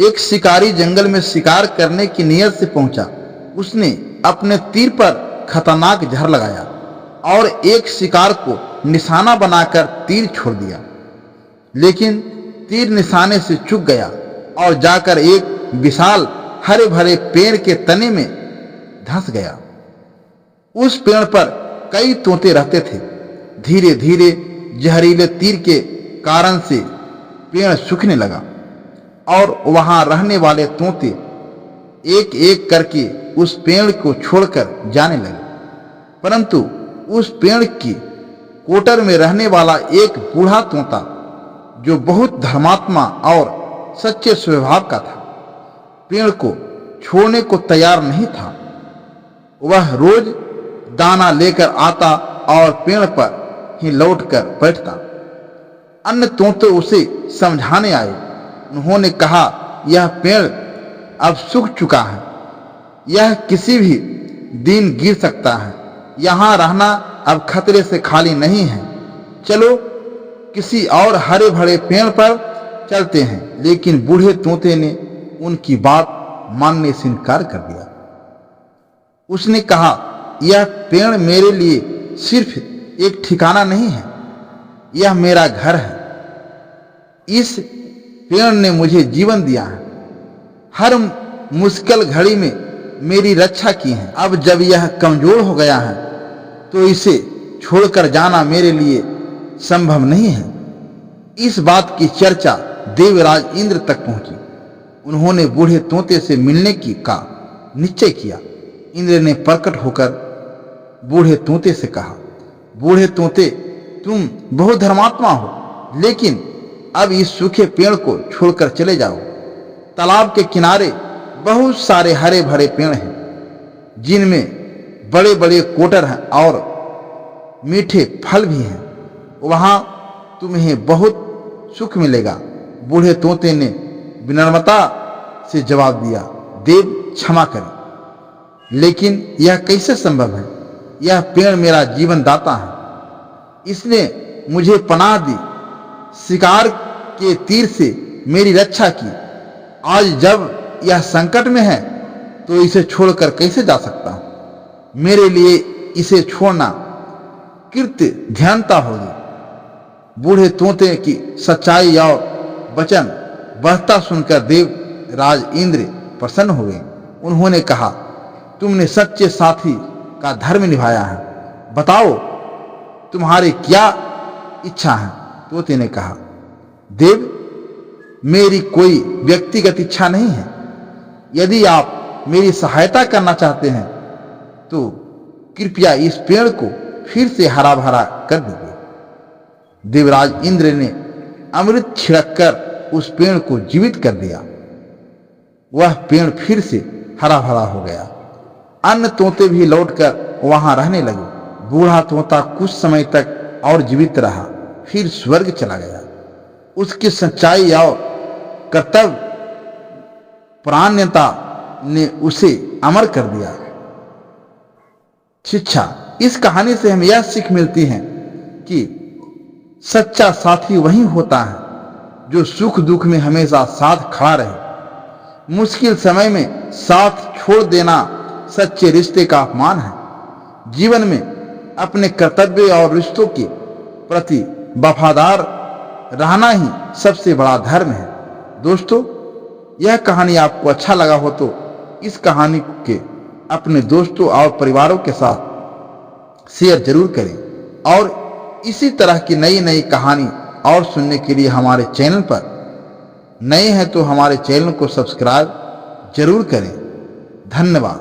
एक शिकारी जंगल में शिकार करने की नीयत से पहुंचा। उसने अपने तीर पर खतरनाक जहर लगाया और एक शिकार को निशाना बनाकर तीर छोड़ दिया, लेकिन तीर निशाने से चूक गया और जाकर एक विशाल हरे भरे पेड़ के तने में धंस गया। उस पेड़ पर कई तोते रहते थे। धीरे धीरे जहरीले तीर के कारण से पेड़ सूखने लगा और वहां रहने वाले तोते एक एक करके उस पेड़ को छोड़कर जाने लगे। परंतु उस पेड़ की कोटर में रहने वाला एक बूढ़ा तोता, जो बहुत धर्मात्मा और सच्चे स्वभाव का था, पेड़ को छोड़ने को तैयार नहीं था। वह रोज दाना लेकर आता और पेड़ पर ही लौटकर बैठता। अन्य तोते उसे समझाने आए। उन्होंने कहा, यह पेड़ अब सूख चुका है, यह किसी भी दिन गिर सकता है। यहाँ रहना अब खतरे से खाली नहीं है। चलो किसी और हरे भरे पेड़ पर चलते हैं। लेकिन बूढ़े तोते ने उनकी बात मानने से इनकार कर दिया। उसने कहा, यह पेड़ मेरे लिए सिर्फ एक ठिकाना नहीं है, यह मेरा घर है। इस पेड़ ने मुझे जीवन दिया है, हर मुश्किल घड़ी में मेरी रक्षा की है। अब जब यह कमजोर हो गया है तो इसे छोड़कर जाना मेरे लिए संभव नहीं है। इस बात की चर्चा देवराज इंद्र तक पहुंची। उन्होंने बूढ़े तोते से मिलने की का निश्चय किया। इंद्र ने प्रकट होकर बूढ़े तोते से कहा, बूढ़े तोते, तुम बहुत धर्मात्मा हो, लेकिन अब इस सूखे पेड़ को छोड़कर चले जाओ। तालाब के किनारे बहुत सारे हरे भरे पेड़ हैं, जिनमें बड़े बड़े कोटर हैं और मीठे फल भी हैं। वहां तुम्हें बहुत सुख मिलेगा। बूढ़े तोते ने विनम्रता से जवाब दिया, देव क्षमा करें, लेकिन यह कैसे संभव है? यह पेड़ मेरा जीवन दाता है, इसने मुझे पनाह दी, शिकार के तीर से मेरी रक्षा की। आज जब यह संकट में है तो इसे छोड़कर कैसे जा सकता हूं? मेरे लिए इसे छोड़ना कृत्य ध्यानता होगी। बूढ़े तोते की सच्चाई और वचन बढ़ता सुनकर देवराज इंद्र प्रसन्न हो गए। उन्होंने कहा, तुमने सच्चे साथी का धर्म निभाया है। बताओ तुम्हारी क्या इच्छा है? तोते ने कहा, देव, मेरी कोई व्यक्तिगत इच्छा नहीं है। यदि आप मेरी सहायता करना चाहते हैं तो कृपया इस पेड़ को फिर से हरा भरा कर दीजिए। देवराज इंद्र ने अमृत छिड़ककर उस पेड़ को जीवित कर दिया। वह पेड़ फिर से हरा भरा हो गया। अन्य तोते भी लौटकर वहां रहने लगे। बूढ़ा तोता कुछ समय तक और जीवित रहा, फिर स्वर्ग चला गया। उसकी सच्चाई और कर्तव्य परायणता ने उसे अमर कर दिया। शिक्षा, इस कहानी से हमें यह सीख मिलती है कि सच्चा साथी वही होता है जो सुख दुख में हमेशा साथ खड़ा रहे। मुश्किल समय में साथ छोड़ देना सच्चे रिश्ते का अपमान है। जीवन में अपने कर्तव्य और रिश्तों के प्रति वफादार रहना ही सबसे बड़ा धर्म है। दोस्तों, यह कहानी आपको अच्छा लगा हो तो इस कहानी के अपने दोस्तों और परिवारों के साथ शेयर जरूर करें और इसी तरह की नई नई कहानी और सुनने के लिए हमारे चैनल पर नए हैं तो हमारे चैनल को सब्सक्राइब जरूर करें। धन्यवाद।